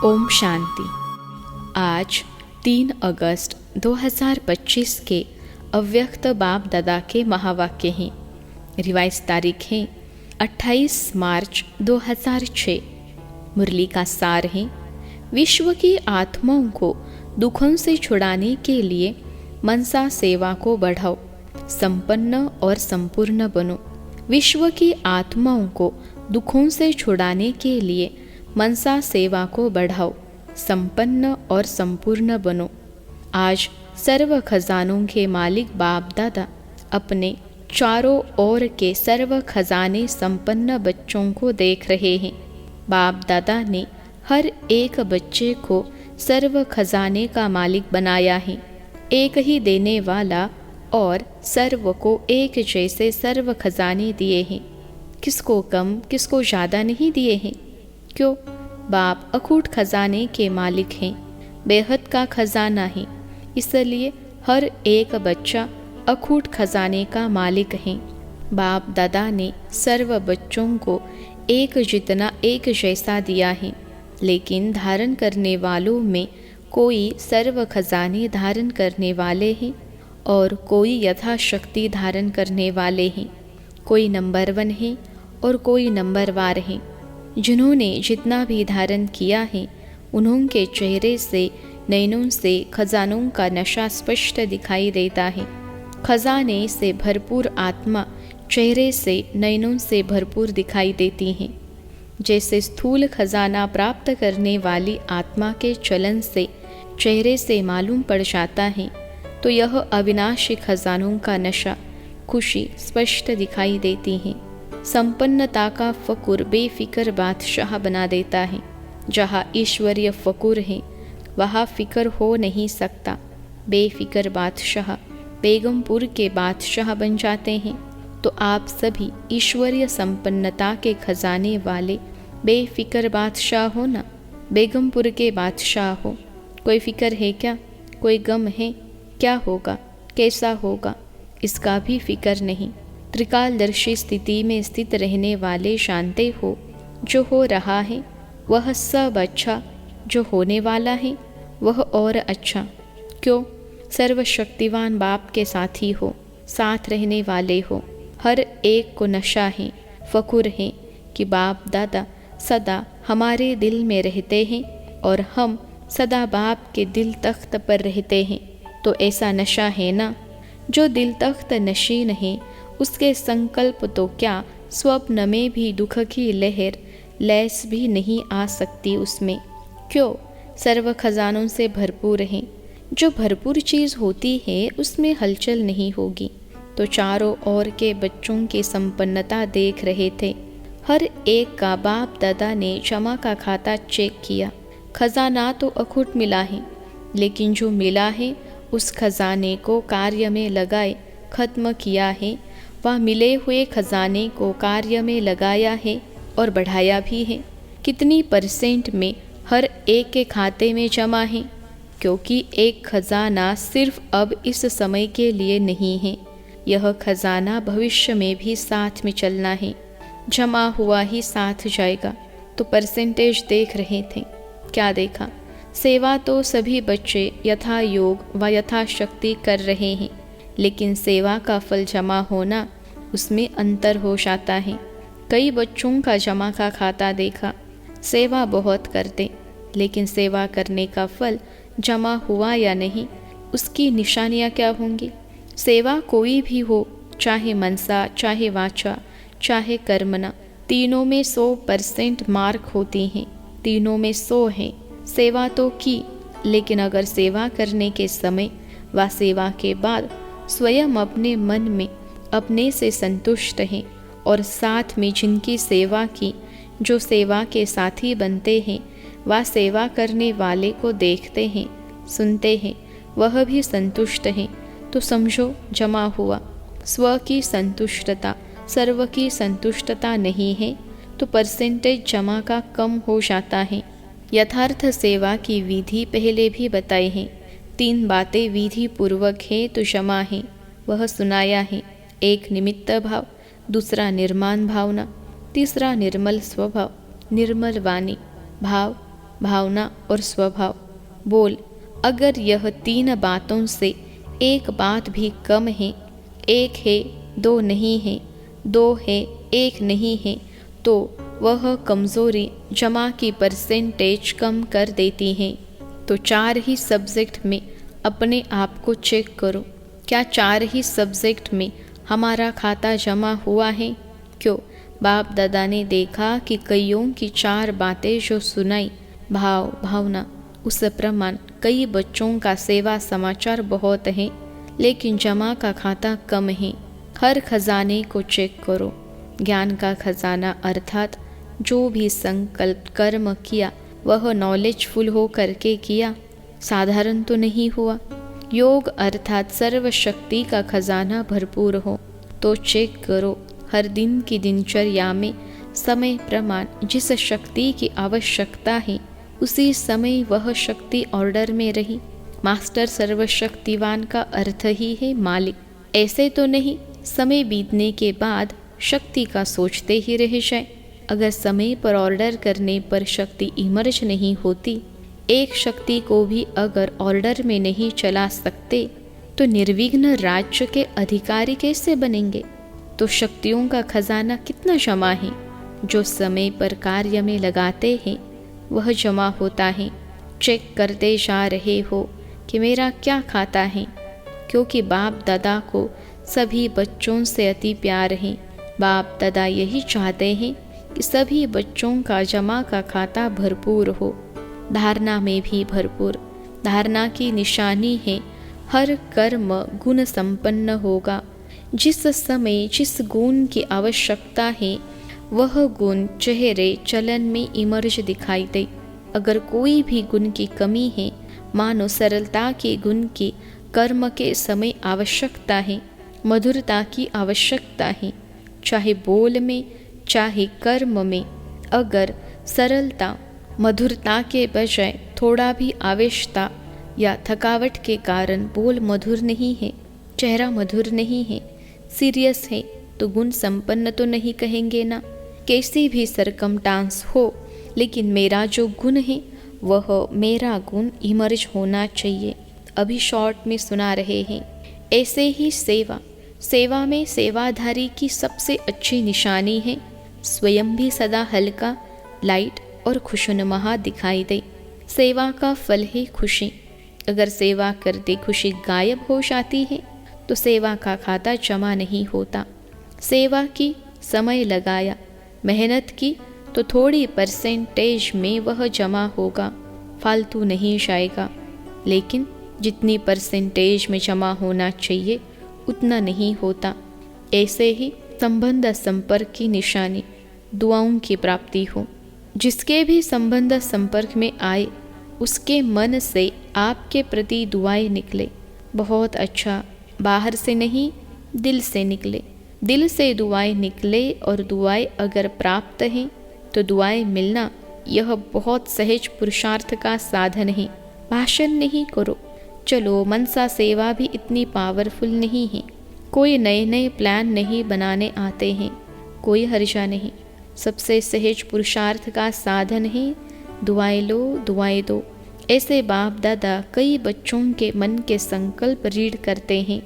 ओम शांति। आज 3 अगस्त 2025 के अव्यक्त बाप दादा के महावाक्य हैं। रिवाइज तारीख है 28 मार्च 2006। मुरली का सार है, विश्व की आत्माओं को दुखों से छुड़ाने के लिए मनसा सेवा को बढ़ाओ, संपन्न और संपूर्ण बनो। विश्व की आत्माओं को दुखों से छुड़ाने के लिए मनसा सेवा को बढ़ाओ, संपन्न और संपूर्ण बनो। आज सर्व खजानों के मालिक बाप दादा अपने चारों ओर के सर्व खजाने संपन्न बच्चों को देख रहे हैं। बाप दादा ने हर एक बच्चे को सर्व खजाने का मालिक बनाया है। एक ही देने वाला और सर्व को एक जैसे सर्व खजाने दिए हैं। किसको कम किसको ज़्यादा नहीं दिए हैं। क्यों? बाप अखूट खजाने के मालिक हैं, बेहद का खजाना है, इसलिए हर एक बच्चा अखूट खजाने का मालिक है। बाप दादा ने सर्व बच्चों को एक जितना एक जैसा दिया है, लेकिन धारण करने वालों में कोई सर्व खजाने धारण करने वाले हैं और कोई यथाशक्ति धारण करने वाले हैं। कोई नंबर 1 है और कोई नंबर वार है। जिन्होंने जितना भी धारण किया है, उन्होंने चेहरे से नैनों से खजानों का नशा स्पष्ट दिखाई देता है। खजाने से भरपूर आत्मा चेहरे से नैनों से भरपूर दिखाई देती हैं। जैसे स्थूल खजाना प्राप्त करने वाली आत्मा के चलन से चेहरे से मालूम पड़ जाता है, तो यह अविनाशी खजानों का नशा खुशी स्पष्ट दिखाई देती है। संपन्नता का फकुर बेफिक्र बादशाह बना देता है। जहाँ ईश्वरीय फकुर है, वहाँ फिक्र हो नहीं सकता। बेफिक्र बादशाह बेगमपुर के बादशाह बन जाते हैं। तो आप सभी ईश्वरीय संपन्नता के खजाने वाले बेफिक्र बादशाह हो ना, बेगमपुर के बादशाह हो। कोई फिक्र है क्या? कोई गम है? क्या होगा, कैसा होगा, इसका भी फिक्र नहीं। त्रिकालदर्शी स्थिति में स्थित रहने वाले जानते हो, जो हो रहा है वह सब अच्छा, जो होने वाला है वह और अच्छा। क्यों? सर्वशक्तिवान बाप के साथी हो, साथ रहने वाले हो। हर एक को नशा है, फकुर है कि बाप दादा सदा हमारे दिल में रहते हैं और हम सदा बाप के दिल तख्त पर रहते हैं। तो ऐसा नशा है ना। जो दिल तख्त नशीन है, उसके संकल्प तो क्या, स्वप्न में भी दुख की लहर लैस भी नहीं आ सकती उसमें। क्यों? सर्व खजानों से भरपूर है। जो भरपूर चीज़ होती है उसमें हलचल नहीं होगी। तो चारों ओर के बच्चों की संपन्नता देख रहे थे। हर एक का बाप दादा ने जमा का खाता चेक किया। खजाना तो अखूट मिला है, लेकिन जो मिला है उस खजाने को कार्य में लगाए खत्म किया है। वह मिले हुए खजाने को कार्य में लगाया है और बढ़ाया भी है। कितनी % में हर एक के खाते में जमा है, क्योंकि एक खजाना सिर्फ अब इस समय के लिए नहीं है। यह खजाना भविष्य में भी साथ में चलना है, जमा हुआ ही साथ जाएगा। तो % देख रहे थे। क्या देखा? सेवा तो सभी बच्चे यथा योग व यथाशक्ति कर रहे हैं, लेकिन सेवा का फल जमा होना, उसमें अंतर हो जाता है। कई बच्चों का जमा का खाता देखा, सेवा बहुत करते, लेकिन सेवा करने का फल जमा हुआ या नहीं, उसकी निशानियाँ क्या होंगी? सेवा कोई भी हो, चाहे मनसा, चाहे वाचा, चाहे कर्मना, तीनों में 100% मार्क होती हैं। तीनों में 100 है। सेवा तो की, लेकिन अगर सेवा करने के समय व सेवा के बाद स्वयं अपने मन में अपने से संतुष्ट हैं और साथ में जिनकी सेवा की, जो सेवा के साथी बनते हैं, वह सेवा करने वाले को देखते हैं, सुनते हैं, वह भी संतुष्ट हैं, तो समझो जमा हुआ। स्व की संतुष्टता सर्व की संतुष्टता नहीं है, तो % जमा का कम हो जाता है। यथार्थ सेवा की विधि पहले भी बताई है। 3 बातें विधि पूर्वक है तो जमा है, वह सुनाया है। एक निमित्त भाव, दूसरा निर्माण भावना, तीसरा निर्मल स्वभाव, निर्मल वाणी। भाव भावना और स्वभाव। बोल, अगर यह 3 बातों से एक बात भी कम है, 1 है 2 नहीं है, 2 है 1 नहीं है, तो वह कमज़ोरी जमा की परसेंटेज कम कर देती है। तो 4 ही सब्जेक्ट में अपने आप को चेक करो, क्या 4 ही सब्जेक्ट में हमारा खाता जमा हुआ है? क्यों? बाप दादा ने देखा कि कईयों की 4 बातें जो सुनाई, भाव भावना, उस प्रमाण कई बच्चों का सेवा समाचार बहुत है, लेकिन जमा का खाता कम है। हर खजाने को चेक करो। ज्ञान का खजाना अर्थात जो भी संकल्प कर्म किया वह नॉलेजफुल हो करके किया, साधारण तो नहीं हुआ। योग अर्थात सर्वशक्ति का खजाना भरपूर हो तो चेक करो हर दिन की दिनचर्या में समय प्रमाण जिस शक्ति की आवश्यकता है उसी समय वह शक्ति ऑर्डर में रही। मास्टर सर्वशक्तिवान का अर्थ ही है मालिक। ऐसे तो नहीं समय बीतने के बाद शक्ति का सोचते ही रह जाए। अगर समय पर ऑर्डर करने पर शक्ति इमर्ज नहीं होती, एक शक्ति को भी अगर ऑर्डर में नहीं चला सकते तो निर्विघ्न राज्य के अधिकारी कैसे बनेंगे? तो शक्तियों का खजाना कितना जमा है, जो समय पर कार्य में लगाते हैं वह जमा होता है। चेक करते जा रहे हो कि मेरा क्या खाता है, क्योंकि बाप दादा को सभी बच्चों से अति प्यार है। बाप दादा यही चाहते हैं कि सभी बच्चों का जमा का खाता भरपूर हो, धारणा में भी भरपूर। धारणा की निशानी है हर कर्म गुण संपन्न होगा। जिस समय जिस गुण की आवश्यकता है वह गुण चेहरे चलन में इमर्ज दिखाई दे। अगर कोई भी गुण की कमी है, मानो सरलता के गुण की कर्म के समय आवश्यकता है, मधुरता की आवश्यकता है, चाहे बोल में चाहे कर्म में। अगर सरलता मधुरता के बजाय थोड़ा भी आवेशता या थकावट के कारण बोल मधुर नहीं है, चेहरा मधुर नहीं है, सीरियस है, तो गुण संपन्न तो नहीं कहेंगे ना। कैसी भी सरकमटांस हो, लेकिन मेरा जो गुण है वह मेरा गुण इमर्ज होना चाहिए। अभी शॉर्ट में सुना रहे हैं। ऐसे ही सेवा, सेवा में सेवाधारी की सबसे अच्छी निशानी है स्वयं भी सदा हल्का, लाइट और खुशनुमा दिखाई दे। सेवा का फल है खुशी। अगर सेवा करते खुशी गायब हो जाती है तो सेवा का खाता जमा नहीं होता। सेवा की समय लगाया, मेहनत की तो थोड़ी परसेंटेज में वह जमा होगा, फालतू नहीं जाएगा। लेकिन जितनी परसेंटेज में जमा होना चाहिए उतना नहीं होता। ऐसे ही संबंध संपर्क की निशानी दुआओं की प्राप्ति हो। जिसके भी संबंध संपर्क में आए उसके मन से आपके प्रति दुआएं निकले, बहुत अच्छा। बाहर से नहीं, दिल से निकले। दिल से दुआएं निकले और दुआएं अगर प्राप्त हैं तो दुआएं मिलना यह बहुत सहज पुरुषार्थ का साधन है। भाषण नहीं करो। चलो, मनसा सेवा भी इतनी पावरफुल नहीं है। कोई नए नए प्लान नहीं बनाने आते हैं, कोई हर्जा नहीं। सबसे सहज पुरुषार्थ का साधन है दुआएं लो, दुआएं दो। ऐसे बाप दादा कई बच्चों के मन के संकल्प रीड करते हैं।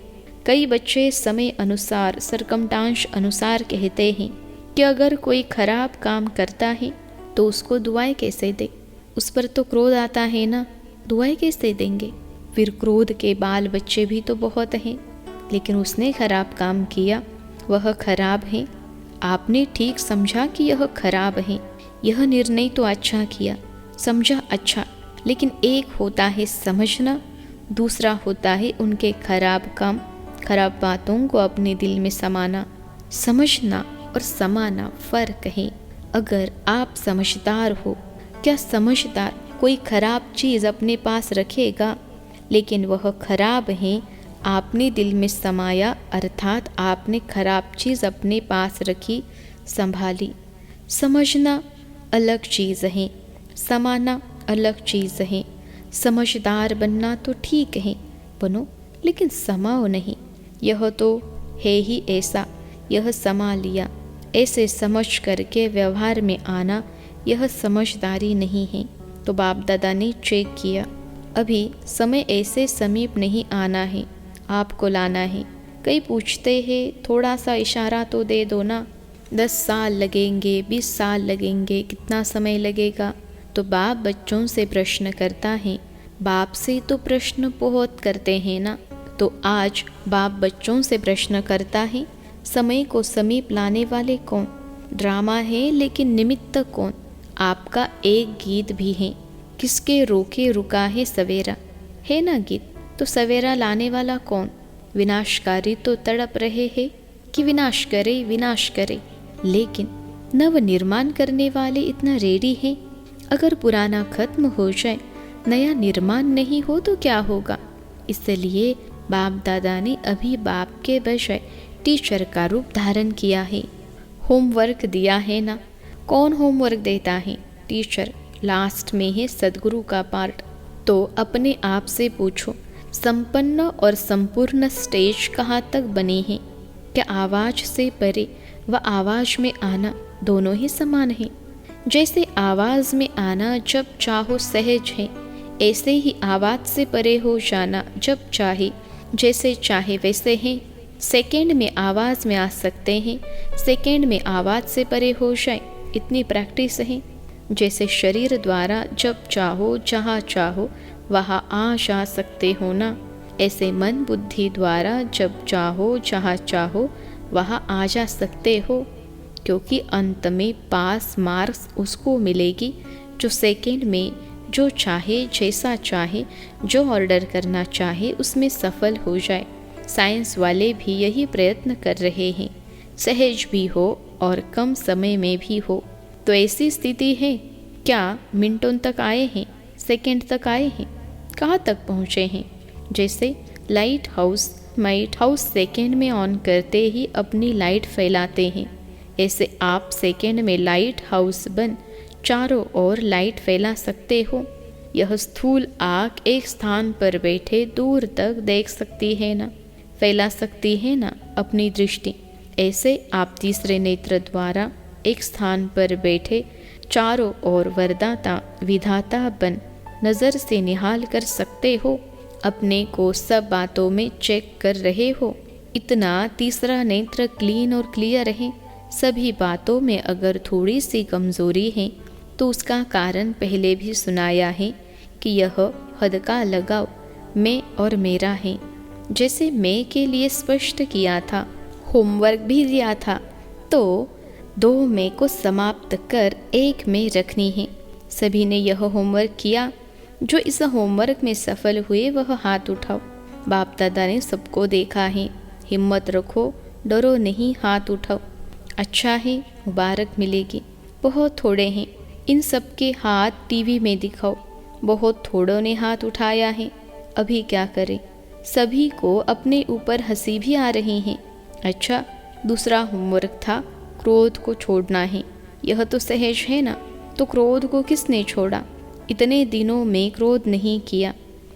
कई बच्चे समय अनुसार, सरकमटांश अनुसार कहते हैं कि अगर कोई खराब काम करता है तो उसको दुआएं कैसे दे? उस पर तो क्रोध आता है ना, दुआएं कैसे देंगे? फिर क्रोध के बाल बच्चे भी तो बहुत हैं, लेकिन उसने खराब काम किया, वह खराब है। आपने ठीक समझा कि यह खराब है, यह निर्णय तो अच्छा किया, समझा अच्छा, लेकिन एक होता है समझना, दूसरा होता है उनके खराब काम, खराब बातों को अपने दिल में समाना। समझना और समाना फर्क है। अगर आप समझदार हो, क्या समझदार कोई खराब चीज़ अपने पास रखेगा? लेकिन वह खराब है, आपने दिल में समाया, अर्थात आपने खराब चीज़ अपने पास रखी, संभाली। समझना अलग चीज़ है, समाना अलग चीज़ है। समझदार बनना तो ठीक है, बनो, लेकिन समाओ नहीं। यह तो है ही ऐसा, यह समा लिया। ऐसे समझ करके व्यवहार में आना यह समझदारी नहीं है। तो बाप दादा ने चेक किया, अभी समय ऐसे समीप नहीं आना है, आपको लाना है। कई पूछते हैं थोड़ा सा इशारा तो दे दो ना, 10 साल लगेंगे, 20 साल लगेंगे, कितना समय लगेगा। तो बाप बच्चों से प्रश्न करता है, बाप से तो प्रश्न बहुत करते हैं ना। तो आज बाप बच्चों से प्रश्न करता है, समय को समीप लाने वाले कौन? ड्रामा है लेकिन निमित्त कौन? आपका एक गीत भी है, किसके रोके रुका है सवेरा, है ना गीत। तो सवेरा लाने वाला कौन? विनाशकारी तो तड़प रहे हैं कि विनाश करे विनाश करे, लेकिन नव निर्माण करने वाले इतना रेडी हैं। अगर पुराना खत्म हो जाए, नया निर्माण नहीं हो तो क्या होगा? इसलिए बाप दादा ने अभी बाप के बजाय टीचर का रूप धारण किया है। होमवर्क दिया है ना। कौन होमवर्क देता है? टीचर। लास्ट में है सदगुरु का पार्ट। तो अपने आप से पूछो, संपन्न और संपूर्ण स्टेज कहाँ तक बने हैं? क्या आवाज़ से परे व आवाज़ में आना दोनों ही समान हैं? जैसे आवाज़ में आना जब चाहो सहज है, ऐसे ही आवाज़ से परे हो जाना जब चाहे जैसे चाहे वैसे हैं। सेकंड में आवाज़ में आ सकते हैं, सेकंड में आवाज़ से परे हो जाए, इतनी प्रैक्टिस है। जैसे शरीर द्वारा जब चाहो जहाँ चाहो वहाँ आ जा सकते हो ना, ऐसे मन बुद्धि द्वारा जब चाहो जहाँ चाहो वहाँ आ जा सकते हो। क्योंकि अंत में पास मार्क्स उसको मिलेगी जो सेकंड में जो चाहे जैसा चाहे जो ऑर्डर करना चाहे उसमें सफल हो जाए। साइंस वाले भी यही प्रयत्न कर रहे हैं, सहज भी हो और कम समय में भी हो। तो ऐसी स्थिति है, क्या मिनटों तक आए हैं, सेकंड तक आए हैं, कहाँ तक पहुँचे हैं? जैसे लाइट हाउस सेकंड में ऑन करते ही अपनी लाइट फैलाते हैं, ऐसे आप सेकंड में लाइट हाउस बन चारों ओर लाइट फैला सकते हो। यह स्थूल आँख एक स्थान पर बैठे दूर तक देख सकती है ना, फैला सकती है ना अपनी दृष्टि। ऐसे आप तीसरे नेत्र द्वारा एक स्थान पर बैठे चारों ओर वरदाता विधाता बन नज़र से निहाल कर सकते हो। अपने को सब बातों में चेक कर रहे हो। इतना तीसरा नेत्र क्लीन और क्लियर है। सभी बातों में अगर थोड़ी सी कमज़ोरी है तो उसका कारण पहले भी सुनाया है कि यह हद का लगाव मैं और मेरा है। जैसे मैं के लिए स्पष्ट किया था, होमवर्क भी दिया था, तो 2 मैं को समाप्त कर 1 मैं रखनी है। सभी ने यह होमवर्क किया। जो इस होमवर्क में सफल हुए वह हाथ उठाओ। बाप दादा ने सबको देखा है। हिम्मत रखो, डरो नहीं, हाथ उठाओ। अच्छा है, मुबारक मिलेगी। बहुत थोड़े हैं, इन सब के हाथ टीवी में दिखाओ। बहुत थोड़ों ने हाथ उठाया है, अभी क्या करें? सभी को अपने ऊपर हंसी भी आ रही है। अच्छा, दूसरा होमवर्क था, क्रोध को छोड़ना है। यह तो सहज है ना, तो क्रोध को किसने छोड़ा? इतने दिनों में क्रोध नहीं किया,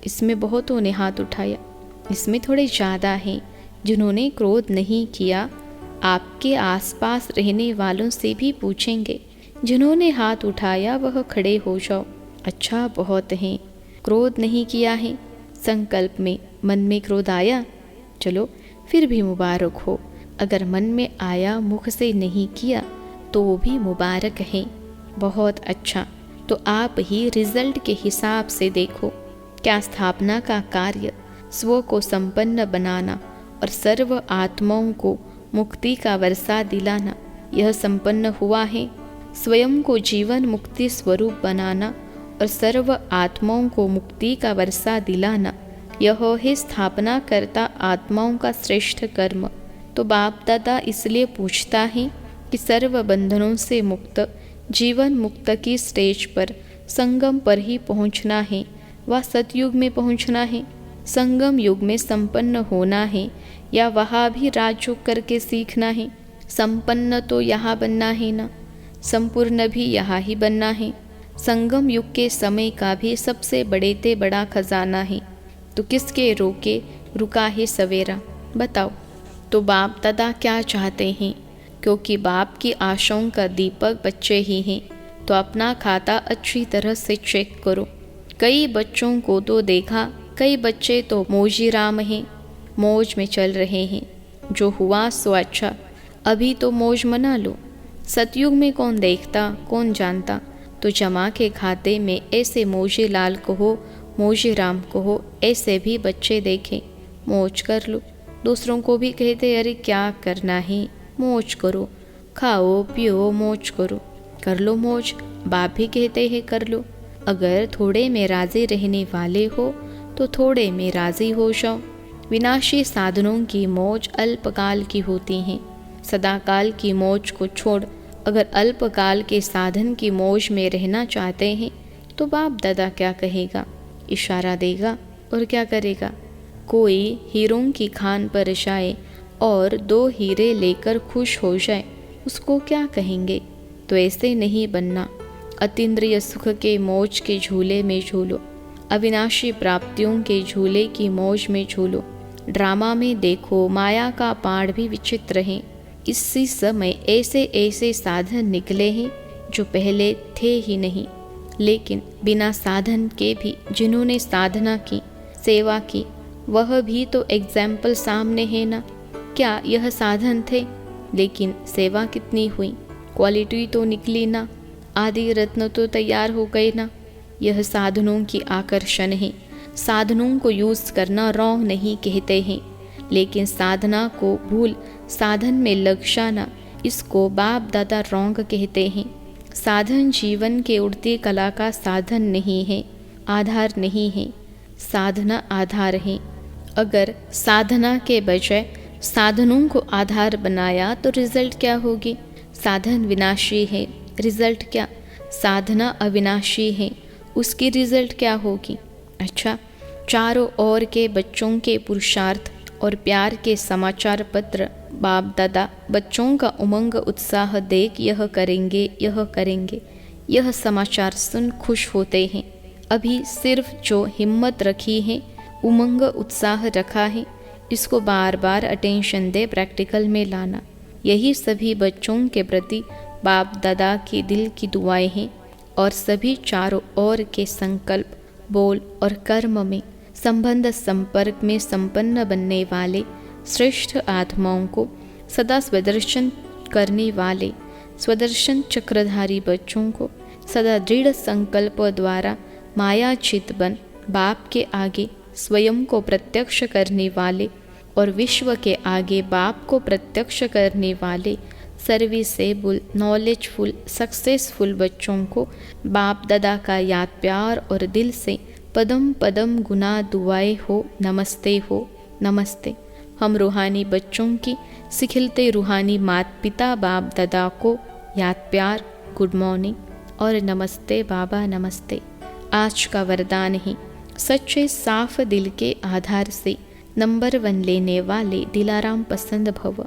इसमें बहुतों ने हाथ उठाया। इसमें थोड़े ज़्यादा हैं जिन्होंने क्रोध नहीं किया। आपके आसपास रहने वालों से भी पूछेंगे, जिन्होंने हाथ उठाया वह खड़े हो जाओ। अच्छा, बहुत हैं। क्रोध नहीं किया है, संकल्प में मन में क्रोध आया, चलो फिर भी मुबारक हो। अगर मन में आया, मुख से नहीं किया तो भी मुबारक है। बहुत अच्छा। तो आप ही रिजल्ट के हिसाब से देखो। क्या स्थापना का कार्य स्व को संपन्न बनाना और सर्व आत्माओं को मुक्ति का वर्षा दिलाना, यह संपन्न हुआ है। स्वयं को जीवन मुक्ति स्वरूप बनाना और सर्व आत्माओं को मुक्ति का वर्षा दिलाना, यह है स्थापना करता आत्माओं का श्रेष्ठ कर्म। तो बाप दादा इसलिए पूछता है कि सर्व बंधनों से मुक्त जीवन मुक्त की स्टेज पर संगम पर ही पहुंचना है व सतयुग में पहुंचना है। संगम युग में संपन्न होना है या वहाँ भी राजयोग करके सीखना है? संपन्न तो यहाँ बनना है ना, संपूर्ण भी यहाँ ही बनना है। संगम युग के समय का भी सबसे बड़े ते बड़ा खजाना है, तो किसके रोके रुका है सवेरा? बताओ। तो बाप दादा क्या चाहते हैं? क्योंकि बाप की आशाओं का दीपक बच्चे ही हैं, तो अपना खाता अच्छी तरह से चेक करो। कई बच्चों को तो देखा, कई बच्चे तो मौजीराम हैं, मौज में चल रहे हैं। जो हुआ सो अच्छा, अभी तो मौज मना लो। सतयुग में कौन देखता, कौन जानता। तो जमा के खाते में ऐसे मौजी लाल कहो, मौजी राम कहो, ऐसे भी बच्चे देखें, मौज कर लो। दूसरों को भी कहते अरे क्या करना है, मौज करो, खाओ पियो मौज करो, कर लो मौज। बाप भी कहते हैं कर लो। अगर थोड़े में राजी रहने वाले हो तो थोड़े में राजी हो जाओ। विनाशी साधनों की मौज अल्पकाल की होती हैं। सदाकाल की मौज को छोड़ अगर अल्पकाल के साधन की मौज में रहना चाहते हैं तो बाप दादा क्या कहेगा, इशारा देगा और क्या करेगा। कोई हीरों की खान पर जाए और 2 हीरे लेकर खुश हो जाए, उसको क्या कहेंगे। तो ऐसे नहीं बनना। अतीन्द्रिय सुख के मौज के झूले में झूलो, अविनाशी प्राप्तियों के झूले की मौज में झूलो। ड्रामा में देखो माया का पाड़ भी विचित्र है। इसी समय ऐसे ऐसे साधन निकले हैं जो पहले थे ही नहीं। लेकिन बिना साधन के भी जिन्होंने साधना की, सेवा की, वह भी तो एग्जाम्पल सामने है ना। क्या यह साधन थे, लेकिन सेवा कितनी हुई, क्वालिटी तो निकली ना, आदि रत्न तो तैयार हो गए ना। यह साधनों की आकर्षण है। साधनों को यूज़ करना रॉन्ग नहीं कहते हैं, लेकिन साधना को भूल साधन में लग जाना, इसको बाप दादा रॉन्ग कहते हैं। साधन जीवन के उड़ती कला का साधन नहीं है, आधार नहीं है। साधना आधार है। अगर साधना के बजाय साधनों को आधार बनाया तो रिजल्ट क्या होगी। साधन विनाशी है, रिजल्ट क्या। साधना अविनाशी है, उसकी रिजल्ट क्या होगी। अच्छा, चारों ओर के बच्चों के पुरुषार्थ और प्यार के समाचार पत्र बाप दादा बच्चों का उमंग उत्साह देख यह करेंगे, यह करेंगे, यह समाचार सुन खुश होते हैं। अभी सिर्फ जो हिम्मत रखी है, उमंग उत्साह रखा है, इसको बार बार अटेंशन दे प्रैक्टिकल में लाना। यही सभी बच्चों के प्रति बाप दादा के दिल की दुआएं हैं। और सभी चारों ओर के संकल्प, बोल और कर्म में संबंध संपर्क में संपन्न बनने वाले श्रेष्ठ आत्माओं को सदा स्वदर्शन करने वाले स्वदर्शन चक्रधारी बच्चों को सदा दृढ़ संकल्प द्वारा मायाचित बन बाप के आगे स्वयं को प्रत्यक्ष करने वाले और विश्व के आगे बाप को प्रत्यक्ष करने वाले सर्विसेबल, नॉलेजफुल, सक्सेसफुल बच्चों को बाप दादा का याद प्यार और दिल से पदम पदम गुना दुआएं हो, नमस्ते हो, नमस्ते। हम रूहानी बच्चों की सिखिलते रूहानी माता पिता बाप दादा को याद प्यार, गुड मॉर्निंग और नमस्ते बाबा नमस्ते। आज का वरदान है सच्चे साफ दिल के आधार से नंबर 1 लेने वाले दिलाराम पसंद भव।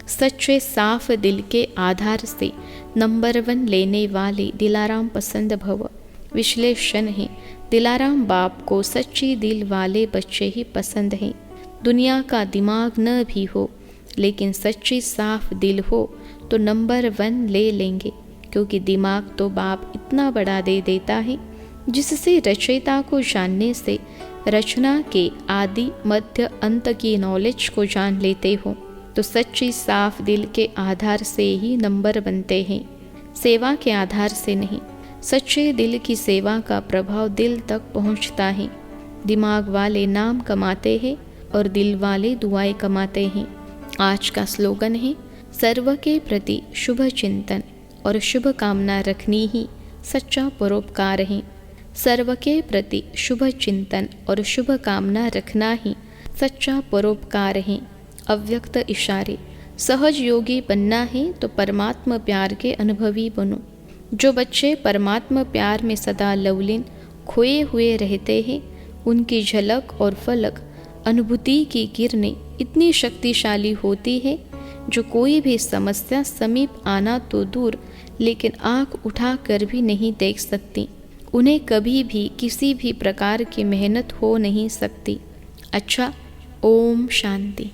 सच्चे साफ दिल के आधार से नंबर 1 लेने वाले दिलाराम पसंद भव। विश्लेषण है, दिलाराम बाप को सच्ची दिल वाले बच्चे ही पसंद हैं। दुनिया का दिमाग न भी हो, लेकिन सच्ची साफ दिल हो तो नंबर 1 ले लेंगे, क्योंकि दिमाग तो बाप इतना बड़ा दे देता है जिससे रचयिता को जानने से रचना के आदि मध्य अंत की नॉलेज को जान लेते हो। तो सच्ची साफ दिल के आधार से ही नंबर बनते हैं, सेवा के आधार से नहीं। सच्चे दिल की सेवा का प्रभाव दिल तक पहुंचता है। दिमाग वाले नाम कमाते हैं और दिल वाले दुआएं कमाते हैं। आज का स्लोगन है, सर्व के प्रति शुभ चिंतन और शुभ कामना रखनी ही सच्चा परोपकार है। सर्व के प्रति शुभ चिंतन और शुभ कामना रखना ही सच्चा परोपकार है। अव्यक्त इशारे, सहज योगी बनना है तो परमात्मा प्यार के अनुभवी बनो। जो बच्चे परमात्मा प्यार में सदा लवलीन खोए हुए रहते हैं, उनकी झलक और फलक अनुभूति की किरणें इतनी शक्तिशाली होती है जो कोई भी समस्या समीप आना तो दूर, लेकिन आँख उठाकर भी नहीं देख सकती। उन्हें कभी भी किसी भी प्रकार की मेहनत हो नहीं सकती। अच्छा, ओम शांति।